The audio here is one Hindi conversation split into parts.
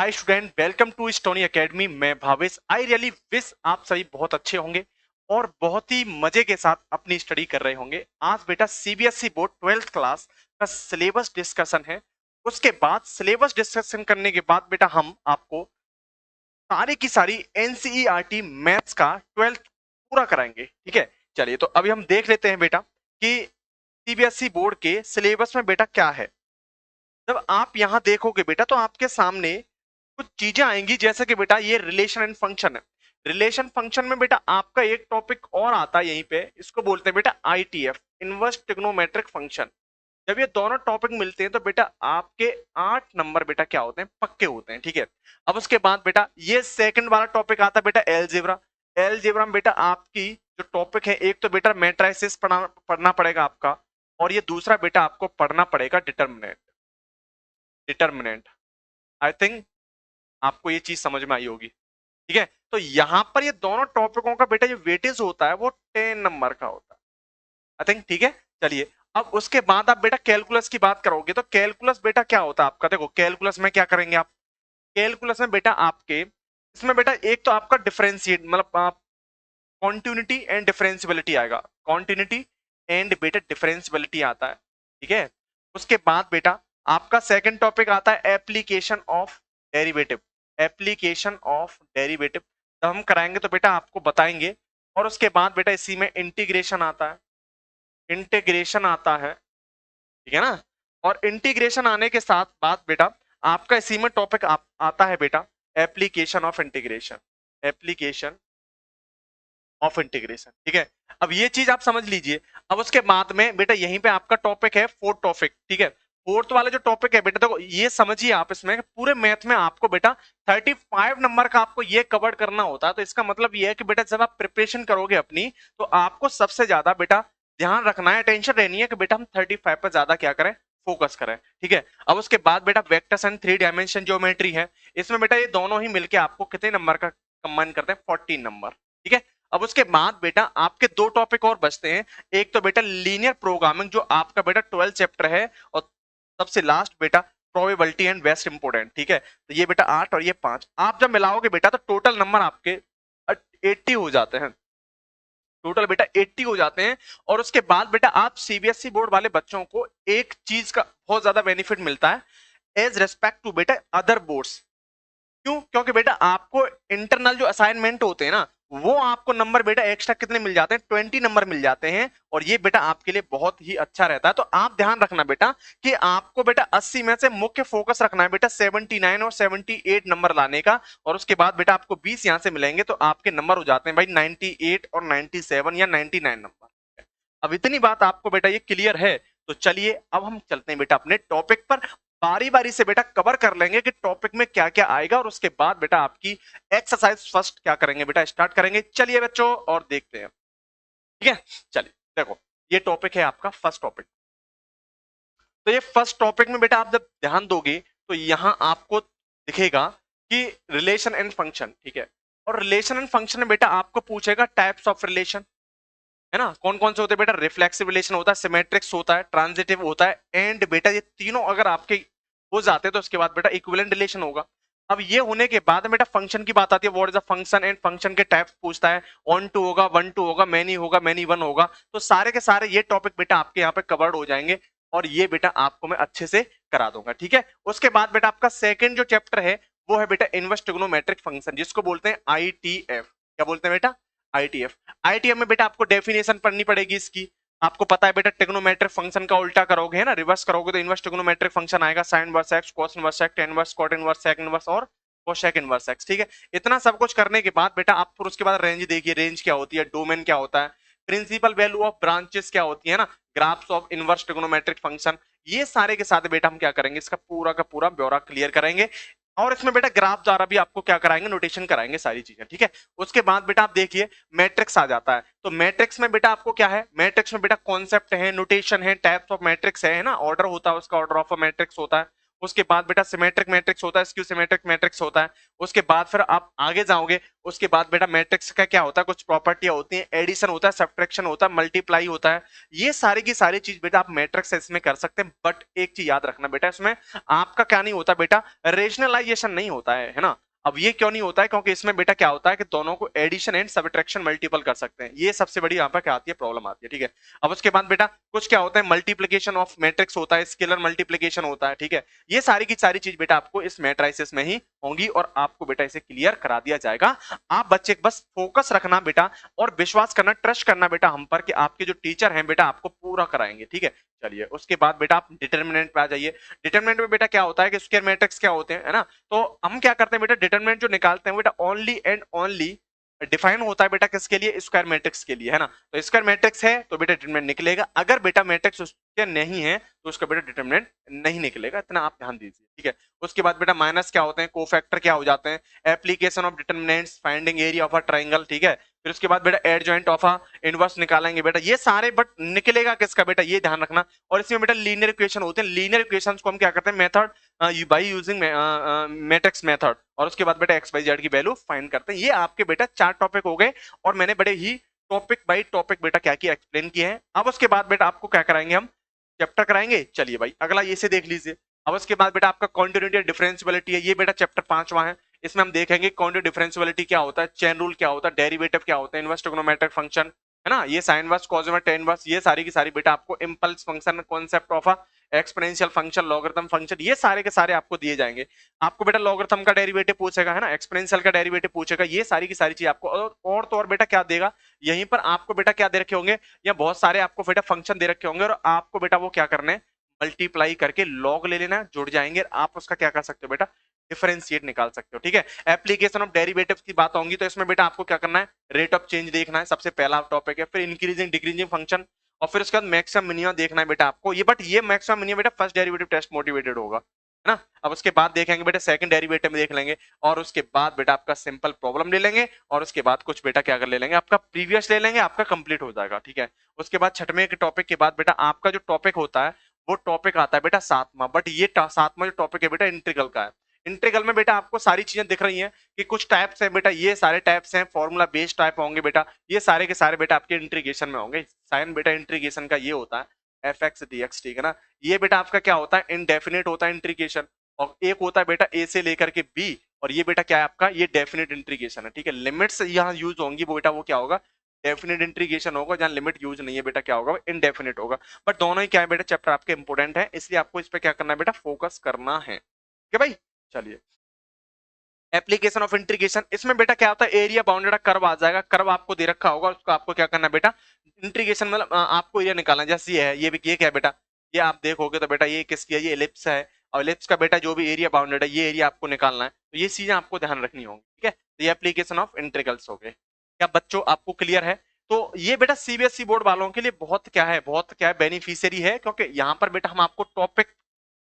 Hi student, welcome to Stony Academy. मैं भावेश। आई रियली विश आप सभी बहुत अच्छे होंगे और बहुत ही मजे के साथ अपनी स्टडी कर रहे होंगे। आज बेटा सीबीएसई बोर्ड 12th क्लास का सिलेबस डिस्कशन है। उसके बाद सिलेबस डिस्कशन करने के बाद बेटा हम आपको सारी की सारी एनसीईआरटी मैथ्स का 12th पूरा कराएंगे। ठीक है, चलिए तो अभी हम देख लेते हैं बेटा कि सीबीएसई बोर्ड के सिलेबस में बेटा क्या है। जब आप यहाँ देखोगे बेटा तो आपके सामने कुछ चीजें आएंगी, जैसे कि बेटा ये रिलेशन एंड फंक्शन है। रिलेशन फंक्शन में बेटा आपका एक टॉपिक और आता है यहीं पे, इसको बोलते हैं बेटा आईटीएफ, इनवर्स ट्रिग्नोमेट्रिक फंक्शन। जब ये दोनों टॉपिक मिलते हैं तो बेटा आपके 8 नंबर बेटा क्या होते हैं, पक्के होते हैं। ठीक है, अब उसके बाद बेटा ये सेकंड वाला टॉपिक आता है बेटा एलजेब्रा। एलजेब्रा में बेटा आपकी जो टॉपिक है, एक तो बेटा मैट्रिसेस पढ़ना पड़ेगा आपका, और ये दूसरा बेटा आपको पढ़ना पड़ेगा डिटर्मिनेंट। डिटर्मिनेंट आई थिंक आपको ये चीज समझ में आई होगी। ठीक है, तो यहां पर ये दोनों टॉपिकों का बेटा जो वेटेज होता है वो 10 नंबर का होता है। आई थिंक ठीक है। चलिए, अब उसके बाद आप बेटा कैलकुलस की बात करोगे तो कैलकुलस बेटा क्या होता है आपका। देखो कैलकुलस में क्या करेंगे आप, कैलकुलस में बेटा आपके इसमें बेटा एक तो आपका डिफरेंशिएट मतलब आप कॉन्टिन्यूटी एंड डिफरेंशियबिलिटी आएगा। कॉन्टिन्यूटी एंड बेटा डिफरेंशियबिलिटी आता है। ठीक है, उसके बाद बेटा आपका सेकंड टॉपिक आता है application of derivative. Application of derivative जब हम कराएंगे तो बेटा आपको बताएंगे। और उसके बाद बेटा इसी में इंटीग्रेशन आता है। इंटीग्रेशन आता है, ठीक है ना। और इंटीग्रेशन आने के साथ बाद बेटा आपका इसी में टॉपिक आता है बेटा application of integration. Application of integration, ठीक है। अब ये चीज आप समझ लीजिए। अब उसके बाद में बेटा यहीं पे आपका टॉपिक है फोर्थ टॉपिक। ठीक है, फोर्थ वाला जो टॉपिक है बेटा, देखो ये समझिए आप, इसमें पूरे मैथ में आपको बेटा 35 नंबर का आपको ये कवर करना होता है। तो इसका मतलब ये है कि बेटा जब आप प्रिपरेशन करोगे अपनी, तो आपको सबसे ज्यादा बेटा ध्यान रखना है, टेंशन रहनी है कि बेटा हम 35 पर ज्यादा क्या करें, फोकस करें। ठीक है, अब उसके बाद बेटा वेक्टर्स एंड 3 डायमेंशन ज्योमेट्री है। इसमें बेटा ये दोनों ही मिलके आपको कितने नंबर का कंबाइन करते हैं, 14 नंबर। ठीक है, अब उसके बाद बेटा आपके दो टॉपिक और बचते हैं। एक तो बेटा लीनियर प्रोग्रामिंग जो आपका बेटा 12 चैप्टर है, और सबसे लास्ट बेटा प्रोबेबिलिटी एंड बेस्ट इंपोर्टेंट। ठीक है, तो ये बेटा 8 और ये 5 आप जब मिलाओगे बेटा तो टोटल नंबर आपके 80 हो जाते हैं। टोटल बेटा 80 हो जाते हैं। और उसके बाद बेटा आप सीबीएसई बोर्ड वाले बच्चों को एक चीज का बहुत ज्यादा बेनिफिट मिलता है एज रेस्पेक्ट टू बेटा अदर बोर्ड्स। क्यों? क्योंकि बेटा आपको इंटरनल जो असाइनमेंट होते हैं ना, वो आपको नंबर बेटा एक्स्ट्रा कितने मिल जाते हैं, 20 नंबर मिल जाते हैं। और ये बेटा आपके लिए बहुत ही अच्छा रहता है। तो आप ध्यान रखना बेटा कि आपको बेटा 80 में से मुख्य फोकस रखना है बेटा 79 और 78 नंबर लाने का। और उसके बाद बेटा आपको 20 यहां से मिलेंगे तो आपके नंबर हो जाते हैं भाई 98 और 97 या 99 नंबर। अब इतनी बात आपको बेटा ये क्लियर है। तो चलिए अब हम चलते हैं बेटा अपने टॉपिक पर। बारी बारी से बेटा कवर कर लेंगे कि टॉपिक में क्या क्या आएगा, और उसके बाद बेटा आपकी एक्सरसाइज फर्स्ट क्या करेंगे बेटा, स्टार्ट करेंगे। चलिए बच्चों और देखते हैं। ठीक है, चलिए देखो ये टॉपिक है आपका फर्स्ट टॉपिक। तो ये फर्स्ट टॉपिक में बेटा आप जब ध्यान दोगे तो यहां आपको दिखेगा कि रिलेशन एंड फंक्शन। ठीक है, और रिलेशन एंड फंक्शन में बेटा आपको पूछेगा टाइप्स ऑफ रिलेशन, है ना। कौन कौन से होते हैं बेटा, रिफ्लेक्सिव रिलेशन होता है, सिमेट्रिक्स होता है, ट्रांजिटिव होता है, एंड बेटा ये तीनों अगर आपके हो जाते हैं तो उसके बाद बेटा इक्विवेलेंट रिलेशन होगा। अब ये होने के बाद बेटा फंक्शन की बात आती है, what is the function, and function के टाइप्स पूछता है। ऑन टू होगा, वन टू होगा, मैनी होगा, मैनी वन होगा। तो सारे के सारे ये टॉपिक बेटा आपके यहाँ पे कवर्ड हो जाएंगे, और ये बेटा आपको मैं अच्छे से करा दूंगा। ठीक है, उसके बाद बेटा आपका सेकंड जो चैप्टर है वो है बेटा इनवर्स ट्रिग्नोमेट्रिक फंक्शन, जिसको बोलते हैं आईटीएफ। क्या बोलते हैं बेटा, आईटीएफ। आईटीएफ में बेटा आपको डेफिनेशन पढ़नी पड़ेगी इसकी। आपको पता है बेटा ट्रिग्नोमेट्रिक फंक्शन का उल्टा करोगे, है ना, रिवर्स करोगे तो इनवर्स ट्रिग्नोमेट्रिक फंक्शन आएगा, sine inverse x, cos inverse x, tan inverse, cot inverse, sec inverse और कोशेक इनवर्स एक्स। ठीक है, इतना सब कुछ करने के बाद बेटा आप फिर उसके बाद रेंज देखिए, रेंज क्या होती है, डोमेन क्या होता है, प्रिंसिपल वैल्यू ऑफ ब्रांचेस क्या होती है ना, graphs of inverse trigonometric function. ये सारे के साथ बेटा हम क्या करेंगे, इसका पूरा का पूरा ब्यौरा क्लियर करेंगे। और इसमें बेटा ग्राफ द्वारा भी आपको क्या कराएंगे, नोटेशन कराएंगे, सारी चीजें। ठीक है, उसके बाद बेटा आप देखिए मैट्रिक्स आ जाता है। तो मैट्रिक्स में बेटा आपको क्या है, मैट्रिक्स में बेटा कॉन्सेप्ट है, नोटेशन है, टाइप्स ऑफ मैट्रिक्स है ना, ऑर्डर होता है उसका, ऑर्डर ऑफ अ मैट्रिक्स होता है। उसके बाद बेटा सिमेट्रिक मैट्रिक्स होता है, स्क्यू सिमेट्रिक मैट्रिक्स होता है, उसके बाद फिर आप आगे जाओगे, उसके बाद बेटा मैट्रिक्स का क्या होता है, कुछ प्रॉपर्टियां होती हैं, एडिशन होता है, सब्ट्रैक्शन होता है, मल्टीप्लाई होता है, ये सारी की सारी चीज बेटा आप मैट्रिक्स इसमें कर सकते हैं। बट एक चीज याद रखना बेटा, इसमें आपका क्या नहीं होता बेटा, रेशनलाइजेशन नहीं होता है ना। अब ये क्यों नहीं होता है, क्योंकि इसमें बेटा क्या होता है कि दोनों को एडिशन एंड सब्ट्रैक्शन मल्टीपल कर सकते हैं, ये सबसे बड़ी यहाँ पर क्या आती है, प्रॉब्लम आती है, ठीक है। अब उसके बाद बेटा कुछ क्या होता है, मल्टीप्लीकेशन ऑफ मैट्रिक्स होता है, स्केलर मल्टीप्लीकेशन होता है, ठीक है। ये सारी की सारी चीज बेटा आपको इस मैट्रिसेस में ही होंगी और आपको बेटा इसे क्लियर करा दिया जाएगा। आप बच्चे बस फोकस रखना बेटा और विश्वास करना, ट्रस्ट करना बेटा हम पर कि आपके जो टीचर हैं बेटा आपको पूरा कराएंगे, ठीक है। चलिए उसके बाद बेटा आप डिटर्मिनेंट पे आ जाइए। डिटर्मिनेंट में बेटा क्या होता है कि स्क्वायर मैट्रिक्स क्या होते हैं, है ना। तो हम क्या करते हैं बेटा, डिटर्मिनेंट जो निकालते हैं बेटा ओनली एंड ओनली डिफाइन होता है बेटा किसके लिए, स्क्वायर मैट्रिक्स के लिए, है ना। तो स्क्वायर मैट्रिक्स है तो बेटा डिटरमिनेंट निकलेगा, अगर बेटा मैट्रिक्स उसके नहीं है तो उसका बेटा डिटरमिनेंट नहीं निकलेगा, इतना आप ध्यान दीजिए, ठीक है। उसके बाद बेटा माइनस क्या होते हैं, कोफैक्टर क्या हो जाते हैं, application of determinants, finding area of a triangle, ठीक है। फिर उसके बाद बेटा एडजॉइंट ऑफ अ इनवर्स निकालेंगे बेटा, ये सारे बट निकलेगा किसका बेटा, ये ध्यान रखना। और इसमें बेटा लीनियर इक्वेशन होते हैं, लीनियर इक्वेशंस को हम क्या करते हैं, method by using matrix method, और उसके बाद बेटा एक्स वाई जेड की वैल्यू फाइंड करते हैं। ये आपके बेटा 4 टॉपिक हो गए और मैंने बड़े ही टॉपिक बाई टॉपिक बेटा क्या किया, एक्सप्लेन किए हैं। अब उसके बाद बेटा आपको क्या कराएंगे, हम चैप्टर कराएंगे। चलिए भाई अगला ये से देख लीजिए। अब उसके बाद बेटा आपका कॉन्टिन्यूटी डिफरेंशियबिलिटी है, ये बेटा चैप्टर 5वां है। इसमें हम देखेंगे कॉन्टिन्यूटी डिफरेंशियबिलिटी क्या होता है, चेन रूल क्या होता है, डेरिवेटिव क्या होता है, इनवर्स ट्रिग्नोमेट्रिक फंक्शन, है ना, ये sine inverse, cos inverse, tan inverse, ये सारी की सारी बेटा आपको impulse function, concept of exponential function, logarithm function, ये सारे के सारे आपको दिए जाएंगे। आपको बेटा लॉगरिथम का डेरिवेटिव पूछेगा, है ना, एक्सपोनेंशियल का डेरिवेटिव पूछेगा, ये सारी की सारी चीज आपको। और तो और बेटा क्या देगा, यहीं पर आपको बेटा क्या दे रखे होंगे, या बहुत सारे आपको बेटा फंक्शन दे रखे होंगे और आपको बेटा वो क्या करने, मल्टीप्लाई करके लॉग ले लेना, जुड़ जाएंगे, आप उसका क्या कर सकते हो बेटा, डिफरेंशिएट निकाल सकते हो, ठीक है। एप्लीकेशन ऑफ डेरिवेटिव की बात होंगी तो इसमें बेटा आपको क्या करना है, रेट ऑफ चेंज देखना है, सबसे पहला टॉपिक है। फिर इंक्रीजिंग डिक्रीजिंग फंक्शन, और फिर उसके बाद मैक्सिमम मिनिमम देखना है बेटा आपको, ये बट ये मैक्सिमम मिनिमम बेटा फर्स्ट डेरिवेटिव टेस्ट मोटिवेटेड होगा, है ना। अब उसके बाद देखेंगे बेटा सेकंड डेरिवेटिव में देख लेंगे, और उसके बाद बेटा आपका सिंपल प्रॉब्लम ले लेंगे, और उसके बाद कुछ बेटा क्या कर ले लेंगे, आपका प्रीवियस ले लेंगे, आपका कंप्लीट हो जाएगा, ठीक है। उसके बाद छठवें के टॉपिक के बाद बेटा आपका जो टॉपिक होता है वो टॉपिक आता है बेटा सातवां, बट ये सातवां जो टॉपिक है बेटा इंटीग्रल का है। इंटीग्रल में बेटा आपको सारी चीजें दिख रही हैं कि कुछ टाइप्स हैं बेटा, ये सारे टाइप्स हैं, फॉर्मूला बेस्ड टाइप होंगे बेटा, ये सारे के सारे बेटा आपके इंटीग्रेशन में होंगे। साइन बेटा इंटीग्रेशन का ये होता है एफ एक्स डी एक्स, ठीक है ना। ये बेटा आपका क्या होता है, इनडेफिनेट होता है इंटीग्रेशन, और एक होता है बेटा ए से लेकर के बी, और ये बेटा क्या है आपका, ये डेफिनेट इंटीग्रेशन है, ठीक है। लिमिट्स यहाँ यूज होंगी वो बेटा वो क्या होगा, डेफिनेट इंटीग्रेशन होगा, जहां लिमिट यूज नहीं है बेटा क्या होगा, इनडेफिनेट होगा। बट दोनों ही क्या है बेटा, चैप्टर आपके इंपोर्टेंट है, इसलिए आपको इस पे क्या करना है बेटा, फोकस करना है, ठीक है भाई। चलिए एप्लीकेशन ऑफ इंटीग्रेशन, इसमें बेटा क्या होता है, एरिया बाउंडेड कर्व आ जाएगा, कर्व आपको दे रखा होगा, उसको आपको क्या करना है बेटा, इंटीग्रेशन मतलब आपको एरिया निकालना है। जैसे ये है, ये क्या है बेटा, ये आप देखोगे तो बेटा ये किसकी है, ये एलिप्स है, और एलिप्स का बेटा जो भी एरिया बाउंडेड है ये एरिया आपको निकालना है, तो ये चीजें आपको ध्यान रखनी होंगी, ठीक है। तो ये एप्लीकेशन ऑफ इंटीग्रल्स हो गए। क्या बच्चों आपको क्लियर है। तो ये बेटा सीबीएसई बोर्ड वालों के लिए बहुत क्या है, बहुत क्या है, बेनिफिशियरी है, क्योंकि यहाँ पर बेटा हम आपको टॉपिक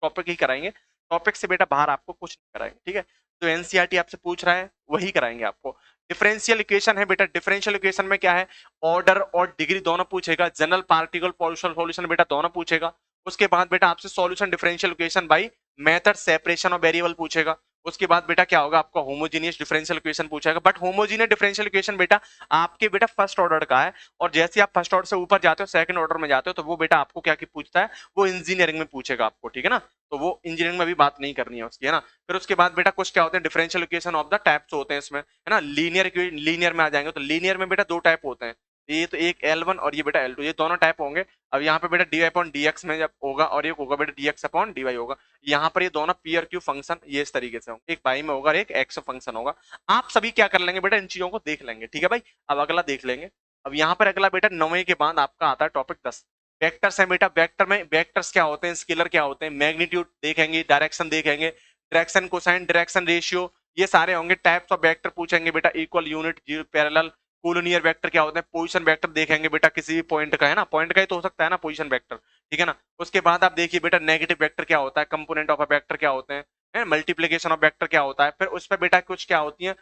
टॉपिक ही कराएंगे, टॉपिक से बेटा बाहर आपको कुछ नहीं कराएंगे, ठीक है। तो एनसीईआरटी आपसे पूछ रहा है वही कराएंगे आपको। डिफरेंशियल इक्वेशन है बेटा, डिफरेंशियल इक्वेशन में क्या है, ऑर्डर और डिग्री दोनों पूछेगा, जनरल पार्टिकल पोलुशन सॉल्यूशन बेटा दोनों पूछेगा। उसके बाद बेटा आपसे solution differential equation by method separation of variable पूछेगा। उसके बाद बेटा क्या होगा, आपका होमोजीनियस डिफरेंशियल इक्वेशन पूछेगा, बट होमोजीनियस डिफरेंशियल इक्वेशन बेटा आपके बेटा फर्स्ट ऑर्डर का है, और जैसे आप फर्स्ट ऑर्डर से ऊपर जाते हो सेकंड ऑर्डर में जाते हो तो वो बेटा आपको क्या पूछता है, वो इंजीनियरिंग में पूछेगा आपको, ठीक है ना। तो वो इंजीनियरिंग में भी बात नहीं करनी है उसकी, है ना। फिर उसके बाद बेटा कुछ क्या होते हैं, differential equation of the types होते हैं इसमें, है ना। लीनियर में आ जाएंगे तो लीनियर में बेटा दो टाइप होते हैं, ये तो एक L1 और ये बेटा L2, ये दोनों टाइप होंगे। अब यहाँ पे बेटा dy अपॉन dx में जब होगा, और एक होगा बेटा dx अपॉन dy होगा। यहाँ पर ये दोनों पी और क्यू फंक्शन ये इस तरीके से होंगे, एक y में होगा और एक x फंक्शन होगा। आप सभी क्या कर लेंगे बेटा, इन चीजों को देख लेंगे, ठीक है भाई। अब अगला देख लेंगे। अब यहाँ पर अगला बेटा 9वें के बाद आपका आता है टॉपिक 10, वेक्टर्स है बेटा। वेक्टर में वेक्टर्स क्या होते हैं, स्केलर क्या होते हैं, मैग्नीट्यूड देखेंगे, डायरेक्शन देखेंगे, डायरेक्शन कोसाइन, डायरेक्शन रेशियो, ये सारे होंगे। टाइप्स ऑफ वेक्टर पूछेंगे बेटा, equal, unit, zero, parallel, collinear vector क्या होते हैं, पोजीशन वेक्टर देखेंगे बेटा, किसी भी पॉइंट का, है ना, पॉइंट का ही तो हो सकता है ना पोजीशन वेक्टर, ठीक है ना। उसके बाद आप देखिए बेटा नेगेटिव वेक्टर क्या होता है, कंपोनेंट ऑफ अ वेक्टर क्या होते हैं, मल्टीप्लीकेशन ऑफ वेक्टर क्या होता है। फिर उस पर बेटा कुछ क्या होती है,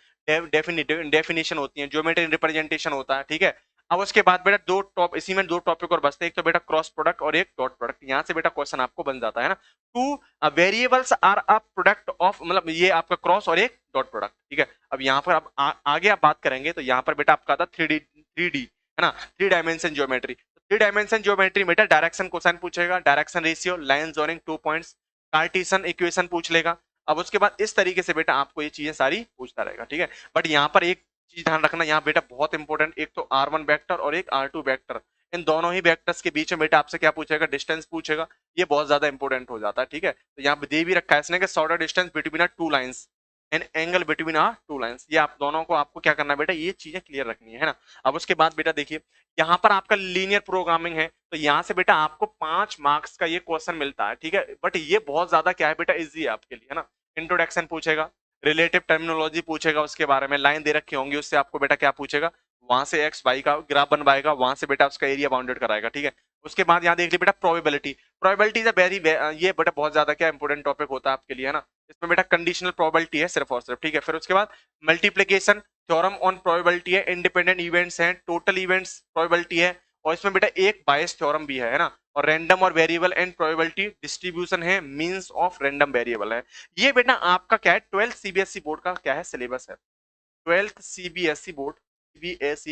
डेफिनेशन होती है, ज्योमेट्रिक रिप्रेजेंटेशन होता है, ठीक है। अब उसके बाद बेटा दो टॉप इसी में दो टॉपिक और बचते हैं, एक तो बेटा क्रॉस प्रोडक्ट और एक डॉट प्रोडक्ट। यहाँ से बेटा क्वेश्चन आपको बन जाता है ना, two variables are a product of, मतलब ये आपका क्रॉस और एक डॉट प्रोडक्ट, ठीक है। अब यहाँ पर आप आगे आप बात करेंगे तो यहाँ पर बेटा आपका आता थ्री डी है ना, three dimension geometry. Three dimension geometry बेटा डायरेक्शन कोसाइन पूछेगा, direction ratio, line zoning, 2 points, Cartesian equation पूछ लेगा। अब उसके बाद इस तरीके से बेटा आपको ये चीजें सारी पूछता रहेगा, ठीक है। बट यहाँ पर एक चीज ध्यान रखना, यहाँ बेटा बहुत इंपॉर्टेंट, एक तो R1 वेक्टर और एक R2 वेक्टर, इन दोनों ही वेक्टर्स के बीच में बेटा आपसे क्या पूछेगा, डिस्टेंस पूछेगा। ये बहुत ज्यादा इंपॉर्टेंट हो जाता है, ठीक है। तो यहाँ पे दे भी रखा है इसने कि shorter distance between two lines and angle between two lines. ये आप दोनों को आपको क्या करना है बेटा, ये चीजें क्लियर रखनी है ना। अब उसके बाद बेटा देखिए, यहाँ पर आपका लीनियर प्रोग्रामिंग है, तो यहाँ से बेटा आपको 5 मार्क्स का ये क्वेश्चन मिलता है, ठीक है। बट ये बहुत ज्यादा क्या है बेटा, इजी है आपके लिए, है ना। इंट्रोडक्शन पूछेगा, रिलेटिव टर्मिनोलॉजी पूछेगा, उसके बारे में लाइन दे रखी होंगी, उससे आपको बेटा क्या पूछेगा, वहां से एक्स वाई का ग्राफ बनवाएगा, वहां से बेटा उसका एरिया बाउंडेड कराएगा, ठीक है। उसके बाद यहाँ देख लीजिए बेटा probability. Probability is a very, ये बेटा बहुत ज्यादा क्या इंपोर्टेंट टॉपिक होता है आपके लिए, है ना। इसमें बेटा कंडीशनल प्रोबेबिलिटी है सिर्फ और सिर्फ, ठीक है। फिर उसके बाद मल्टीप्लीकेशन, थ्योरम ऑन प्रोबेबिलिटी है, इंडिपेंडेंट इवेंट्स हैं, टोटल इवेंट्स प्रोबेबिलिटी है, और इसमें बेटा एक बायस थ्योरम भी है ना। और रैंडम और वेरिएबल एंड प्रोबेबिलिटी डिस्ट्रीब्यूशन है, मींस ऑफ रैंडम वेरिएबल है। ये बेटा आपका क्या है, 12th सीबीएसई बोर्ड का क्या है, सिलेबस है। 12th सीबीएसई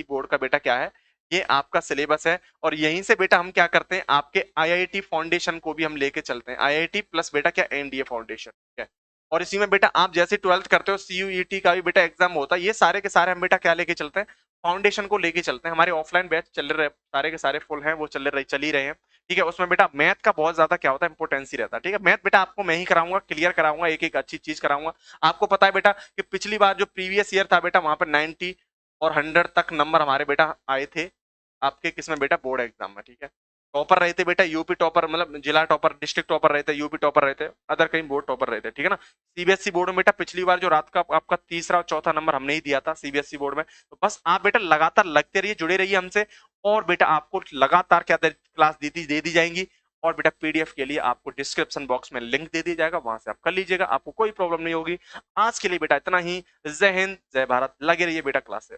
बोर्ड का बेटा क्या है, ये आपका सिलेबस है। और यहीं से बेटा हम क्या करते हैं, आपके आईआईटी फाउंडेशन को भी हम लेके चलते हैं, आईआईटी प्लस बेटा क्या, एनडीए फाउंडेशन, ठीक है। और इसी में बेटा आप जैसे 12th करते हो, सीयूईटी का भी बेटा एग्जाम होता है, ये सारे के सारे हम बेटा क्या लेके चलते हैं, फाउंडेशन को लेके चलते हैं। हमारे ऑफलाइन बैच चल रहे, सारे के सारे फुल हैं, वो चल ही रहे हैं, ठीक है। उसमें बेटा मैथ का बहुत ज्यादा क्या होता है, इंपोर्टेंस ही रहता है, ठीक है। मैथ बेटा आपको मैं ही कराऊंगा, क्लियर कराऊंगा, एक एक अच्छी चीज कराऊंगा। आपको पता है बेटा कि पिछली बार जो प्रीवियस ईयर था बेटा, वहां पर 90 और 100 तक नंबर हमारे बेटा आए थे आपके किसमें बेटा, बोर्ड एग्जाम में, ठीक है। टॉपर रहे थे बेटा, यूपी टॉपर, मतलब जिला टॉपर, डिस्ट्रिक्ट टॉपर रहे थे, यूपी टॉपर रहे थे, अदर कहीं बोर्ड टॉपर रहे थे, ठीक है ना। सीबीएसई बोर्ड में बेटा पिछली बार जो रात का आपका तीसरा और चौथा नंबर हमने ही दिया था सीबीएसई बोर्ड में। तो बस आप बेटा लगातार लगते रहिए, जुड़े रहिए हमसे, और बेटा आपको लगातार क्या क्लास दे दी जाएंगी। और बेटा पीडीएफ के लिए आपको डिस्क्रिप्शन बॉक्स में लिंक दे दिया जाएगा, वहां से आप कर लीजिएगा, आपको कोई प्रॉब्लम नहीं होगी। आज के लिए बेटा इतना ही। जय हिंद, जय भारत, लगे रहिए बेटा क्लास से।